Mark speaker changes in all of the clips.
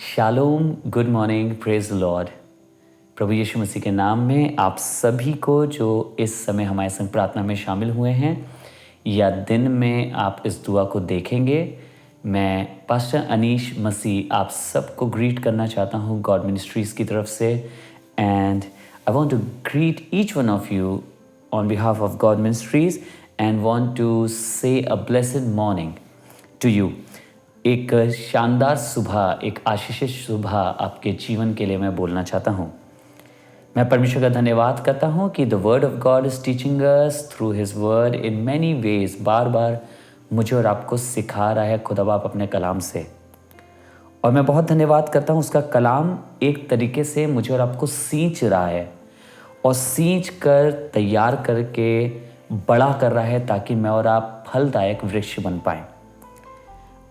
Speaker 1: Shalom, good morning, praise the Lord. प्रभु यीशु मसीह के नाम में आप सभी को जो इस समय हमारे संग प्रार्थना में शामिल हुए हैं या दिन में आप इस दुआ को देखेंगे, मैं पास्टर अनीश मसीह आप सबको ग्रीट करना चाहता हूँ गॉड मिनिस्ट्रीज़ की तरफ से। And I want to greet each one of you on behalf of God ministries and want to say a blessed morning to you. एक शानदार सुबह, एक आशीषित सुबह आपके जीवन के लिए मैं बोलना चाहता हूँ। मैं परमेश्वर का धन्यवाद करता हूँ कि the word of God is teaching us through his word in many ways. बार बार मुझे और आपको सिखा रहा है खुदा बाप अपने कलाम से, और मैं बहुत धन्यवाद करता हूँ उसका कलाम एक तरीके से मुझे और आपको सींच रहा है और सींच कर तैयार करके बड़ा कर रहा है ताकि मैं और आप फलदायक वृक्ष बन पाएँ।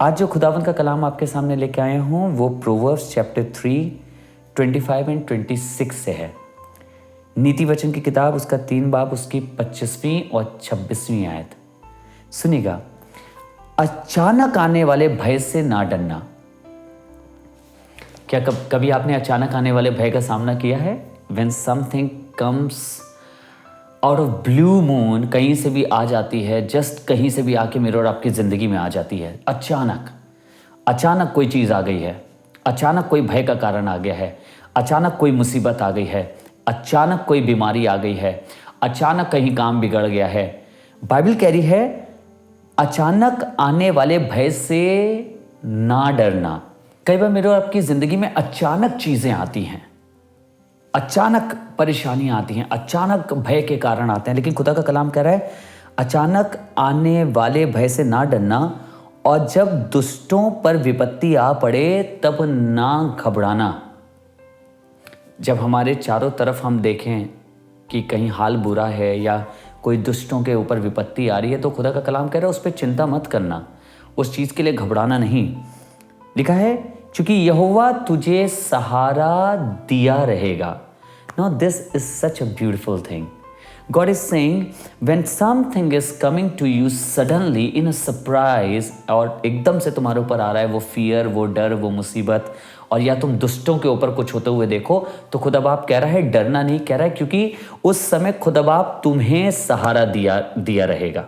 Speaker 1: आज जो खुदावंद का कलाम आपके सामने लेके आए हूँ वो प्रोवर्ब्स चैप्टर 3 25 एंड 26 से है। नीति वचन की किताब उसका 3 बाब उसकी 25वीं और 26वीं आयत। सुनिएगा, अचानक आने वाले भय से ना डरना। क्या कभी आपने अचानक आने वाले भय का सामना किया है? When something comes out of blue moon, कहीं से भी आ जाती है, जस्ट कहीं से भी आके मेरे और आपकी ज़िंदगी में आ जाती है। अचानक कोई चीज़ आ गई है, अचानक कोई भय का कारण आ गया है, अचानक कोई मुसीबत आ गई है, अचानक कोई बीमारी आ गई है, अचानक कहीं काम बिगड़ गया है। बाइबल कह रही है अचानक आने वाले भय से ना डरना। कई बार मेरे और आपकी ज़िंदगी में अचानक चीज़ें आती हैं, अचानक परेशानियां आती हैं, अचानक भय के कारण आते हैं, लेकिन खुदा का कलाम कह रहा है अचानक आने वाले भय से ना डरना, और जब दुष्टों पर विपत्ति आ पड़े तब ना घबराना। जब हमारे चारों तरफ हम देखें कि कहीं हाल बुरा है या कोई दुष्टों के ऊपर विपत्ति आ रही है, तो खुदा का कलाम कह रहा है उस पर चिंता मत करना, उस चीज़ के लिए घबराना नहीं। लिखा है क्योंकि यहोवा तुझे सहारा दिया रहेगा। Now this is such a beautiful thing. God is saying when something is coming to you suddenly in a surprise, और एकदम से तुम्हारे ऊपर आ रहा है वो फियर, वो डर, वो मुसीबत, और या तुम दुष्टों के ऊपर कुछ होते हुए देखो, तो खुदा बाप कह रहा है डरना नहीं। कह रहा है क्योंकि उस समय खुदा बाप तुम्हें सहारा दिया रहेगा।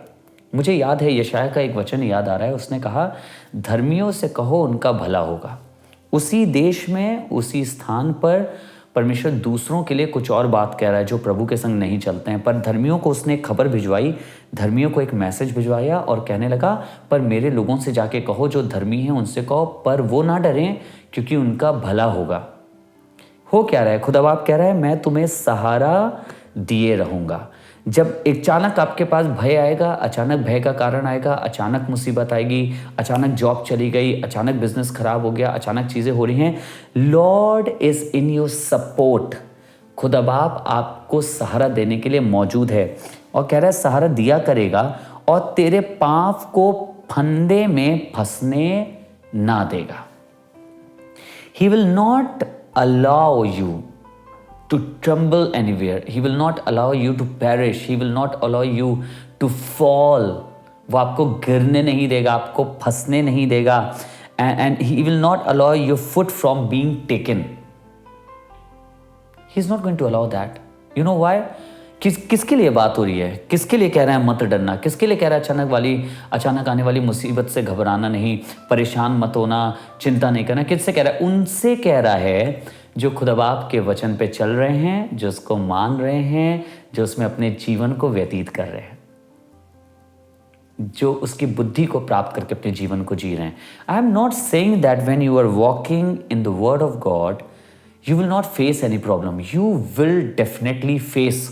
Speaker 1: मुझे याद है यशाया का एक वचन याद आ रहा है, उसने कहा धर्मियों से कहो उनका भला होगा। उसी देश में, उसी स्थान पर परमेश्वर दूसरों के लिए कुछ और बात कह रहा है जो प्रभु के संग नहीं चलते हैं, पर धर्मियों को उसने एक खबर भिजवाई, धर्मियों को एक मैसेज भिजवाया और कहने लगा पर मेरे लोगों से जाके कहो जो धर्मी हैं उनसे कहो पर वो ना डरें क्योंकि उनका भला होगा। हो क्या रहा है? खुदा बाप कह रहा है मैं तुम्हें सहारा दिए रहूँगा। जब अचानक आपके पास भय आएगा, अचानक भय का कारण आएगा, अचानक मुसीबत आएगी, अचानक जॉब चली गई, अचानक बिजनेस खराब हो गया, अचानक चीज़ें हो रही हैं, Lord is in your support. खुदा बाप आपको सहारा देने के लिए मौजूद है और कह रहा है सहारा दिया करेगा और तेरे पाँव को फंदे में फंसने ना देगा। He will not allow you to tremble anywhere. He will not allow you to perish. He will not allow you to fall. वो आपको गिरने नहीं देगा, आपको फंसने नहीं देगा। And he will not allow your foot from being taken. He is not going to allow that. You know why? किसके लिए बात हो रही है? किसके लिए कह रहा है मत डरना? किसके लिए कह रहा है अचानक आने वाली मुसीबत से घबराना नहीं, परेशान मत होना, चिंता नहीं करना? किससे कह रहा है? उनसे कह रहा है जो खुदा बाप के वचन पे चल रहे हैं, जो उसको मान रहे हैं, जो उसमें अपने जीवन को व्यतीत कर रहे हैं, जो उसकी बुद्धि को प्राप्त करके अपने जीवन को जी रहे हैं। I am not saying that when you are walking in the word of God you will not face any problem. You will definitely face,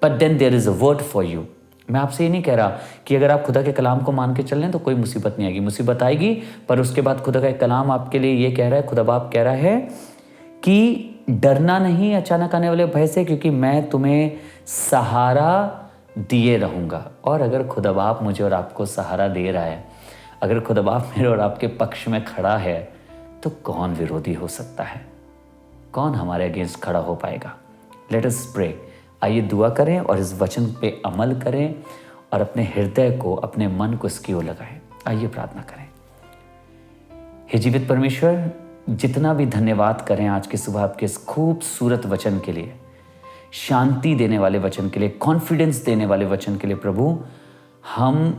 Speaker 1: but then there is a word for you. मैं आपसे ये नहीं कह रहा कि अगर आप खुदा के कलाम को मान के चल रहे हैं तो कोई मुसीबत नहीं आएगी। मुसीबत आएगी, पर उसके बाद खुदा का कलाम आपके लिए ये कह रहा है, खुदा बाप कह रहा है कि डरना नहीं अचानक आने वाले भय से, क्योंकि मैं तुम्हें सहारा दिए रहूँगा। और अगर खुदा बाप मुझे और आपको सहारा दे रहा है, अगर खुदा बाप मेरे और आपके पक्ष में खड़ा है, तो कौन विरोधी हो सकता है? कौन हमारे अगेंस्ट खड़ा हो पाएगा? Let us pray. आइए दुआ करें और इस वचन पे अमल करें और अपने हृदय को, अपने मन को इसकी ओर लगाएं। आइए प्रार्थना करें। हे जीवित परमेश्वर, जितना भी धन्यवाद करें आज की सुबह आपके इस खूबसूरत वचन के लिए, शांति देने वाले वचन के लिए, कॉन्फिडेंस देने वाले वचन के लिए प्रभु, हम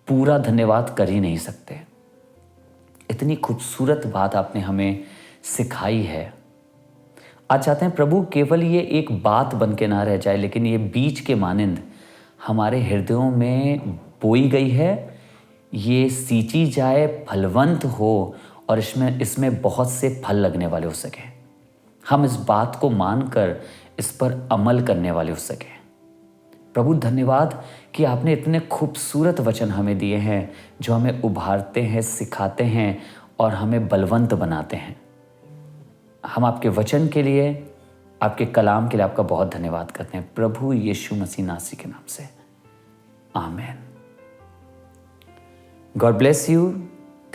Speaker 1: पूरा धन्यवाद कर ही नहीं सकते। इतनी खूबसूरत बात आपने हमें सिखाई है। आज चाहते हैं प्रभु केवल ये एक बात बन के ना रह जाए, लेकिन ये बीज के मानिंद हमारे हृदयों में बोई गई है, ये सींची जाए, फलवंत हो और इसमें बहुत से फल लगने वाले हो सके। हम इस बात को मानकर इस पर अमल करने वाले हो सके। प्रभु धन्यवाद कि आपने इतने खूबसूरत वचन हमें दिए हैं जो हमें उभारते हैं, सिखाते हैं और हमें बलवंत बनाते हैं। हम आपके वचन के लिए, आपके कलाम के लिए आपका बहुत धन्यवाद करते हैं प्रभु यीशु मसीह नासी के नाम से, आमीन। God bless you.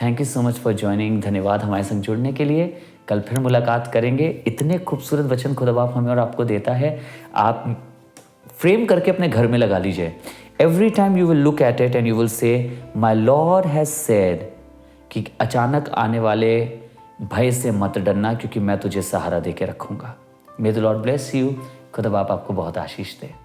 Speaker 1: Thank you so much for joining. धन्यवाद हमारे संग जुड़ने के लिए। कल फिर मुलाकात करेंगे। इतने खूबसूरत वचन खुदा बाप हमें और आपको देता है, आप फ्रेम करके अपने घर में लगा लीजिए। Every time you will look at it and you will say my lord has said, कि अचानक आने वाले भय से मत डरना, क्योंकि मैं तुझे सहारा दे के रखूंगा। मे द लॉर्ड ब्लेस यू। खुदा बाप आपको बहुत आशीष दे।